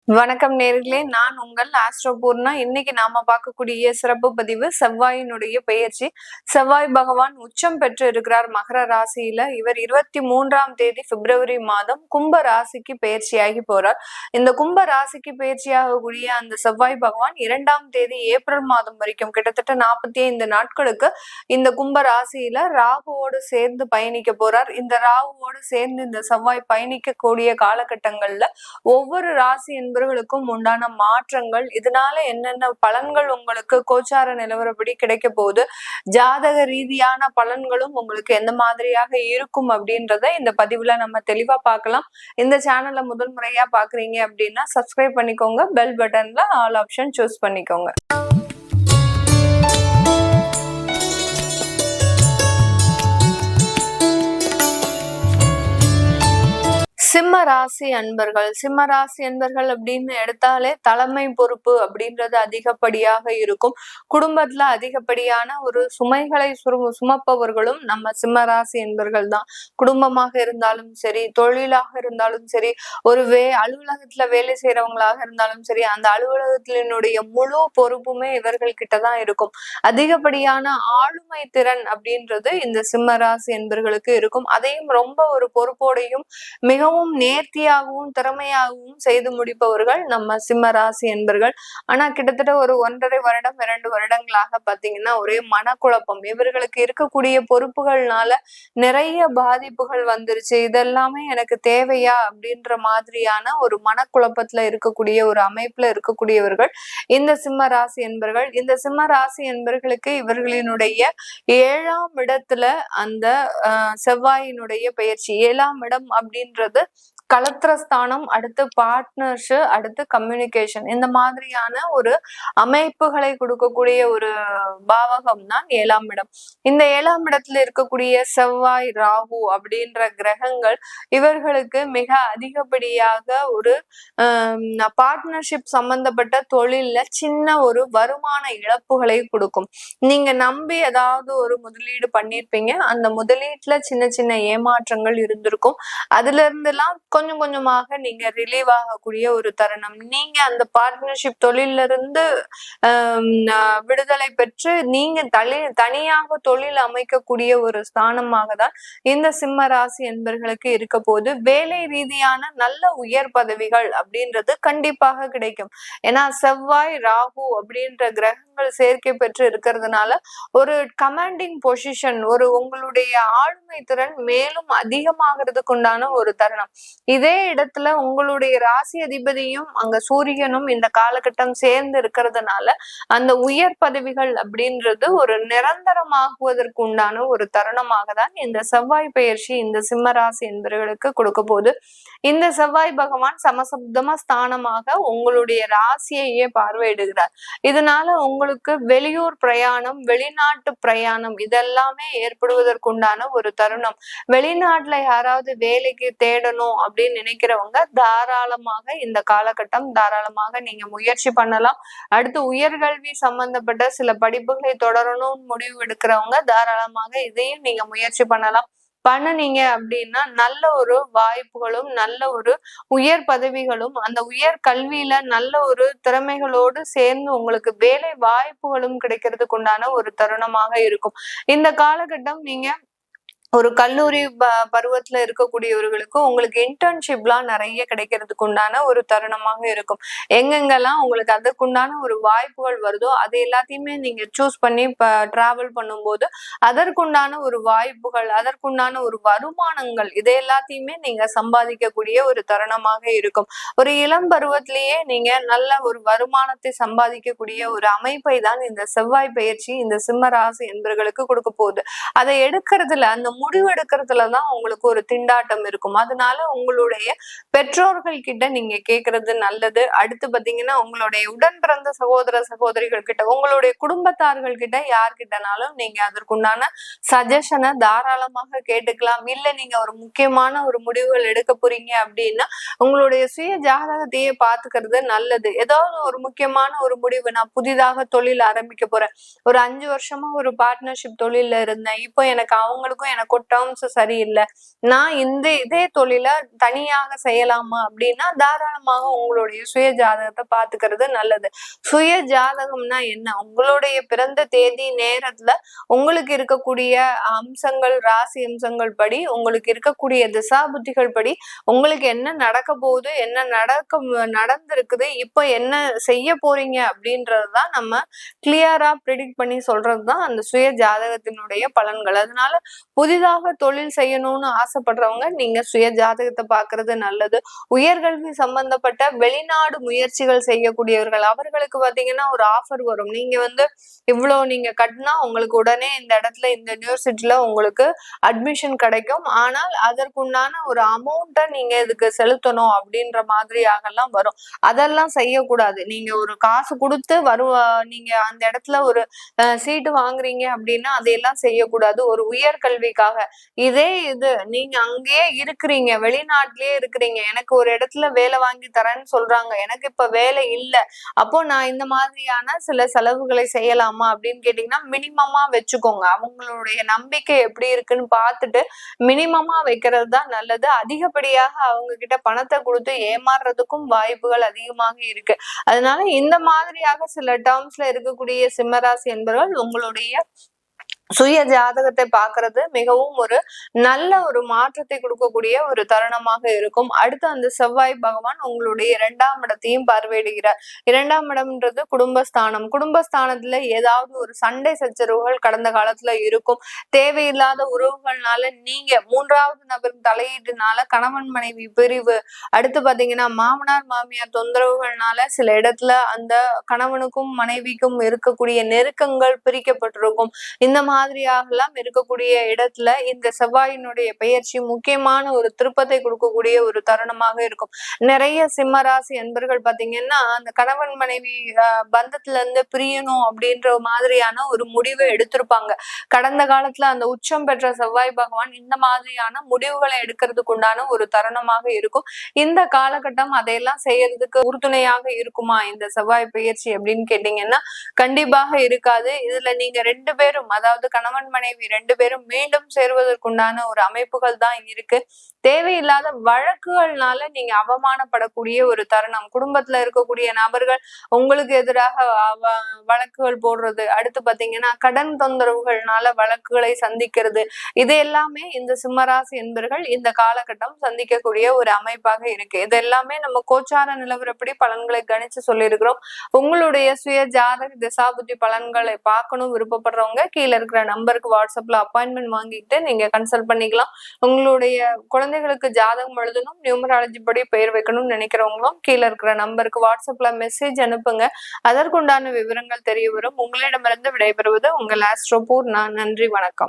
வணக்கம் நேர்களே, நான் உங்கள் ஆஸ்ட்ரோபூர்ணா. இன்னைக்கு நாம பார்க்கக்கூடிய சிறப்பு பதிவு செவ்வாயினுடைய பெயர்ச்சி. செவ்வாய் பகவான் உச்சம் பெற்று இருக்கிறார் மகர ராசியில. இவர் 23ஆம் தேதி பிப்ரவரி மாதம் கும்ப ராசிக்கு பெயர்ச்சியாகி போறார். இந்த கும்ப ராசிக்கு பெயர்ச்சியாகக்கூடிய அந்த செவ்வாய் பகவான் 2ஆம் தேதி ஏப்ரல் மாதம் வரைக்கும் கிட்டத்தட்ட 45 நாட்களுக்கு இந்த கும்ப ராசியில ராகுவோடு சேர்ந்து பயணிக்க போறார். இந்த ராகுவோடு சேர்ந்து இந்த செவ்வாய் பயணிக்கக்கூடிய காலகட்டங்கள்ல ஒவ்வொரு ராசி என்பவர்களுக்கும் உண்டான மாற்றங்கள், இதனால என்னென்ன பலன்கள் உங்களுக்கு கோச்சார நிலவரப்படி கிடைக்க போகுது, ஜாதக ரீதியான பலன்களும் உங்களுக்கு எந்த மாதிரியாக இருக்கும் அப்படின்றத இந்த பதிவுல நம்ம தெளிவா பார்க்கலாம். இந்த சேனலை முதல் முறையா பாக்குறீங்க அப்படின்னா சப்ஸ்கிரைப் பண்ணிக்கோங்க, பெல் பட்டன்ல ஆல் ஆப்ஷன் சூஸ் பண்ணிக்கோங்க. சிம்ம ராசி அன்பர்கள் அப்படின்னு எடுத்தாலே தலைமை பொறுப்பு அப்படின்றது அதிகப்படியாக இருக்கும். குடும்பத்துல அதிகப்படியான ஒரு சுமைகளை சுமப்பவர்களும் நம்ம சிம்ம ராசி என்பர்கள் தான். குடும்பமாக இருந்தாலும் சரி, தொழிலாக இருந்தாலும் சரி, ஒரு அலுவலகத்துல வேலை செய்யறவங்களாக இருந்தாலும் சரி, அந்த அலுவலகத்தினுடைய முழு பொறுப்புமே இவர்கள் கிட்டதான் இருக்கும். அதிகப்படியான ஆளுமை திறன் அப்படின்றது இந்த சிம்ம ராசி என்பர்களுக்கு இருக்கும். அதையும் ரொம்ப ஒரு பொறுப்போடையும் மிகவும் நேர்த்தியாகவும் திறமையாகவும் செய்து முடிப்பவர்கள் நம்ம சிம்ம ராசி என்பர்கள். ஆனா கிட்டத்தட்ட ஒரு 1.5 வருடம் 2 வருடங்களாக பாத்தீங்கன்னா ஒரே மனக்குழப்பம். இவர்களுக்கு இருக்கக்கூடிய பொறுப்புகள்னால நிறைய பாதிப்புகள் வந்துருச்சு. இதெல்லாமே எனக்கு தேவையா அப்படின்ற மாதிரியான ஒரு மனக்குழப்பத்துல இருக்கக்கூடிய ஒரு அமைப்புல இருக்கக்கூடியவர்கள் இந்த சிம்ம ராசி என்பர்கள். இந்த சிம்ம ராசி என்பர்களுக்கு இவர்களினுடைய 7ஆம் இடத்துல அந்த செவ்வாயினுடைய பெயர்ச்சி. 7ஆம் இடம் அப்படின்றது கலத்திரஸ்தானம், அடுத்து பார்ட்னர்ஷிப், அடுத்து கம்யூனிகேஷன், இந்த மாதிரியான ஒரு அமைப்புகளை கொடுக்கக்கூடிய ஒரு பாவகம் தான் 7ஆம் இடம். இந்த 7ஆம் இடத்துல இருக்கக்கூடிய செவ்வாய், ராகு அப்படின்ற கிரகங்கள் இவர்களுக்கு மிக அதிகப்படியாக ஒரு பார்ட்னர்ஷிப் சம்பந்தப்பட்ட தொழில்ல சின்ன ஒரு வருமான இழப்புகளை கொடுக்கும். நீங்க நம்பி ஏதாவது ஒரு முதலீடு பண்ணிருப்பீங்க, அந்த முதலீட்டுல சின்ன சின்ன ஏமாற்றங்கள் இருந்திருக்கும். அதுல இருந்தெல்லாம் கொஞ்சம் கொஞ்சமாக நீங்க ரிலீவ் ஆகக்கூடிய ஒரு தருணம். நீங்க அந்த பார்ட்னர்ஷிப் தொழில இருந்து விடுதலை பெற்று நீங்க தனியாக தொழில் அமைக்கக்கூடிய ஒரு ஸ்தானமாக தான் இந்த சிம்ம ராசி என்பர்களுக்கு இருக்க போது. வேலை ரீதியான நல்ல உயர் பதவிகள் அப்படின்றது கண்டிப்பாக கிடைக்கும். ஏன்னா செவ்வாய், ராகு அப்படின்ற கிரகங்கள் சேர்க்கை பெற்று இருக்கிறதுனால ஒரு கமாண்டிங் பொசிஷன், ஒரு உங்களுடைய ஆளுமை திறன் மேலும் அதிகமாகிறதுக்கு உண்டான ஒரு தருணம். இதே இடத்துல உங்களுடைய ராசி அதிபதியும் அங்க சூரியனும் இந்த காலகட்டம் சேர்ந்து இருக்கிறதுனால அந்த உயர் பதவிகள் அப்படின்றது ஒரு நிரந்தரமாகுவதற்கு உண்டான ஒரு தருணமாக தான் இந்த செவ்வாய் பெயர்ச்சி இந்த சிம்ம ராசி என்பவர்களுக்கு கொடுக்க போகுது. இந்த செவ்வாய் பகவான் சமசப்தம ஸ்தானமாக உங்களுடைய ராசியையே பார்வையிடுகிறார். இதனால உங்களுக்கு வெளியூர் பிரயாணம், வெளிநாட்டு பிரயாணம் இதெல்லாமே ஏற்படுவதற்குண்டான ஒரு தருணம். வெளிநாட்டுல யாராவது வேலைக்கு தேடணும் அப்படின்னு நினைக்கிறவங்க தாராளமாக இந்த காலகட்டம் தாராளமாக நீங்க முயற்சி பண்ணலாம். அடுத்து உயர்கல்வி சம்பந்தப்பட்ட சில படிப்புகளை தொடரணும்னு முடிவு எடுக்கிறவங்க தாராளமாக இதையும் நீங்க முயற்சி பண்ணலாம். பண்ணுனீங்க அப்படின்னா நல்ல ஒரு வாய்ப்புகளும் நல்ல ஒரு உயர் பதவிகளும் அந்த உயர் கல்வியில நல்ல ஒரு திறமைகளோடு சேர்ந்து உங்களுக்கு வேலை வாய்ப்புகளும் கிடைக்கிறதுக்கு உண்டான ஒரு தருணமாக இருக்கும். இந்த காலகட்டம் நீங்க ஒரு கல்லூரி பருவத்துல இருக்கக்கூடியவர்களுக்கு உங்களுக்கு இன்டர்ன்ஷிப்லாம் நிறைய கிடைக்கிறதுக்கு உண்டான ஒரு தருணமாக இருக்கும். எங்கெங்கெல்லாம் உங்களுக்கு அதற்குண்டான ஒரு வாய்ப்புகள் வருதோ அது எல்லாத்தையுமே நீங்க சூஸ் பண்ணி டிராவல் பண்ணும்போது அதற்குண்டான ஒரு வாய்ப்புகள், அதற்குண்டான ஒரு வருமானங்கள் இது எல்லாத்தையுமே நீங்க சம்பாதிக்கக்கூடிய ஒரு தருணமாக இருக்கும். ஒரு இளம் பருவத்திலேயே நீங்க நல்ல ஒரு வருமானத்தை சம்பாதிக்கக்கூடிய ஒரு அமைப்பை தான் இந்த செவ்வாய் பெயர்ச்சி இந்த சிம்ம ராசி என்பவர்களுக்கு கொடுக்க போகுது. அதை எடுக்கிறதுல அந்த முடிவு எடுக்கிறதுலதான் உங்களுக்கு ஒரு திண்டாட்டம் இருக்கும். அதனால உங்களுடைய பெற்றோர்கள் கிட்ட நீங்க கேட்கறது நல்லது. அடுத்து பாத்தீங்கன்னா உங்களுடைய உடன் பிறந்த சகோதர சகோதரிகள் கிட்ட, உங்களுடைய குடும்பத்தார்கள் கிட்ட யார்கிட்டனாலும் நீங்க அதற்குண்டான சஜஷனை தாராளமாக கேட்டுக்கலாம். இல்ல நீங்க ஒரு முக்கியமான ஒரு முடிவுகள் எடுக்க போறீங்க அப்படின்னா உங்களுடைய சுய ஜாதகத்தையே பாத்துக்கிறது நல்லது. ஏதாவது ஒரு முக்கியமான ஒரு முடிவு, நான் புதிதாக தொழில் ஆரம்பிக்க போறேன், ஒரு 5 வருஷமா ஒரு பார்ட்னர்ஷிப் தொழில இருந்தேன், இப்போ எனக்கு அவங்களுக்கும் எனக்கும் எனக்கு டேர்ம்ஸ் சரியில்லை, நான் இதே தொழில தனியாக செய்யலாமா அப்படின்னா தாராளமாக உங்களுடைய சுய ஜாதகத்தை பாத்துக்கிறது நல்லது. சுய ஜாதகம்னா என்ன? உங்களுடைய பிறந்த தேதி நேரத்துல உங்களுக்கு இருக்கக்கூடிய அம்சங்கள், ராசி அம்சங்கள் படி, உங்களுக்கு இருக்கக்கூடிய திசா புத்திகள் படி உங்களுக்கு என்ன நடக்க போகுது, என்ன நடந்திருக்குது, இப்ப என்ன செய்ய போறீங்க அப்படின்றதுதான் நம்ம கிளியரா ப்ரிடிக்ட் பண்ணி சொல்றதுதான் அந்த சுய ஜாதகத்தினுடைய பலன்கள். அதனால புதிதாக தொழில் செய்யணும்னு ஆசைப்படுறவங்க நீங்க சுய ஜாதகத்தை பாக்குறது நல்லது. உயர்கல்வி சம்பந்தப்பட்ட வெளிநாடு முயற்சிகள் செய்யக்கூடியவர்கள் அவர்களுக்கு பாத்தீங்கன்னா ஒரு ஆஃபர் வரும். நீங்க இவ்வளவு நீங்க கட்டினா உங்களுக்கு உடனே இந்த இடத்துல இந்த யூனிவர்சிட்டியில உங்களுக்கு அட்மிஷன் கிடைக்கும். ஆனால் அதற்குண்டான ஒரு அமௌண்ட்டை நீங்க இதுக்கு செலுத்தணும் அப்படின்ற மாதிரியாகலாம் வரும். அதெல்லாம் செய்யக்கூடாது. நீங்க ஒரு காசு கொடுத்து நீங்க அந்த இடத்துல ஒரு சீட்டு வாங்குறீங்க அப்படின்னா அதையெல்லாம் செய்யக்கூடாது. ஒரு உயர்கல்விக்காக இது நீங்க அங்கேயே இருக்கிறீங்க, வெளிநாட்டிலேயே இருக்கிறீங்க, எனக்கு ஒரு இடத்துல வேலை வாங்கி தரேன்னு சொல்றாங்க, எனக்கு இப்ப வேலை இல்லை, அப்போ நான் இந்த மாதிரியான சில செலவுகளை செய்யலாமா அப்படின்னு கேட்டீங்கன்னா மினிமமா வச்சுக்கோங்க. அவங்களுடைய நம்பிக்கை எப்படி இருக்குன்னு பார்த்துட்டு மினிமமா வைக்கிறது தான் நல்லது. அதிகப்படியாக அவங்க கிட்ட பணத்தை கொடுத்து ஏமாறுறதுக்கும் வாய்ப்புகள் அதிகமாக இருக்கு. அதனால இந்த மாதிரியாக சில டேர்ம்ஸ்ல இருக்கக்கூடிய சிம்மராசி என்பவர்கள் உங்களுடைய சுய ஜாதகத்தை பார்க்கறது மிகவும் ஒரு நல்ல ஒரு மாற்றத்தை கொடுக்கக்கூடிய ஒரு தருணமாக இருக்கும். அடுத்து அந்த செவ்வாய் பகவான் உங்களுடைய 2ஆம் இடத்தையும் பார்வையிடுகிறார். 2ஆம் இடம்ன்றது குடும்பஸ்தானம். குடும்பஸ்தானத்துல ஏதாவது ஒரு சண்டை சச்சரவுகள் கடந்த காலத்துல இருக்கும். தேவையில்லாத உறவுகள்னால நீங்க 3வது நபர் தலையீட்டுனால கணவன் மனைவி பிரிவு, அடுத்து பாத்தீங்கன்னா மாமனார் மாமியார் தொந்தரவுகள்னால சில இடத்துல அந்த கணவனுக்கும் மனைவிக்கும் இருக்கக்கூடிய நெருக்கங்கள் பிரிக்கப்பட்டிருக்கும். இந்த மாதிரியாகலாம் இருக்கக்கூடிய இடத்துல இந்த செவ்வாயினுடைய பெயர்ச்சி முக்கியமான ஒரு திருப்பத்தை கொடுக்கக்கூடிய ஒரு தருணமாக இருக்கும். நிறைய சிம்மராசி அன்பர்கள் பாத்தீங்கன்னா அந்த கணவன் மனைவி பந்தத்துல இருந்து பிரியணும் அப்படின்ற மாதிரியான ஒரு முடிவை எடுத்திருப்பாங்க. கடந்த காலத்துல அந்த உச்சம் பெற்ற செவ்வாய் பகவான் இந்த மாதிரியான முடிவுகளை எடுக்கிறதுக்கு உண்டான ஒரு தருணமாக இருக்கும். இந்த காலகட்டம் அதையெல்லாம் செய்யறதுக்கு உறுதுணையாக இருக்குமா இந்த செவ்வாய் பெயர்ச்சி அப்படின்னு கேட்டீங்கன்னா கண்டிப்பாக இருக்காது. இதுல நீங்க 2 பேரும், அதாவது கணவன் மனைவி 2 பேரும் மீண்டும் சேருவதற்குண்டான ஒரு அமைப்புகள் தான் இருக்கு. தேவையில்லாத வழக்குகள்னால நீங்க அவமானப்படக்கூடிய ஒரு தருணம். குடும்பத்துல இருக்கக்கூடிய நபர்கள் உங்களுக்கு எதிராக வழக்குகள் போடுறது, அடுத்து பாத்தீங்கன்னா கடன் தொந்தரவுகள்னால வழக்குகளை சந்திக்கிறது, இது எல்லாமே இந்த சிம்மராசி என்பர்கள் இந்த காலகட்டம் சந்திக்கக்கூடிய ஒரு அமைப்பாக இருக்கு. இது எல்லாமே நம்ம கோச்சார நிலவரப்படி பலன்களை கணிச்சு சொல்லியிருக்கிறோம். உங்களுடைய சுய ஜாதக திசாபுத்தி பலன்களை பார்க்கணும் விருப்பப்படுறவங்க கீழே இருக்கிற நம்பருக்கு வாட்ஸ்அப்ல அப்பாயின்மெண்ட் வாங்கிட்டு நீங்க கன்சல்ட் பண்ணிக்கலாம். உங்களுடைய குழந்தைகளுக்கு ஜாதகம் எழுதணும், நியூமராலஜி படி பெயர் வைக்கணும்னு நினைக்கிறவங்களும் கீழே இருக்கிற நம்பருக்கு வாட்ஸ்அப்ல மெசேஜ் அனுப்புங்க. அதற்குண்டான விவரங்கள் தெரிய வரும். உங்களிடமிருந்து விடைபெறுவது உங்கள் ஆஸ்ட்ரோ பூர்ணா. நன்றி, வணக்கம்.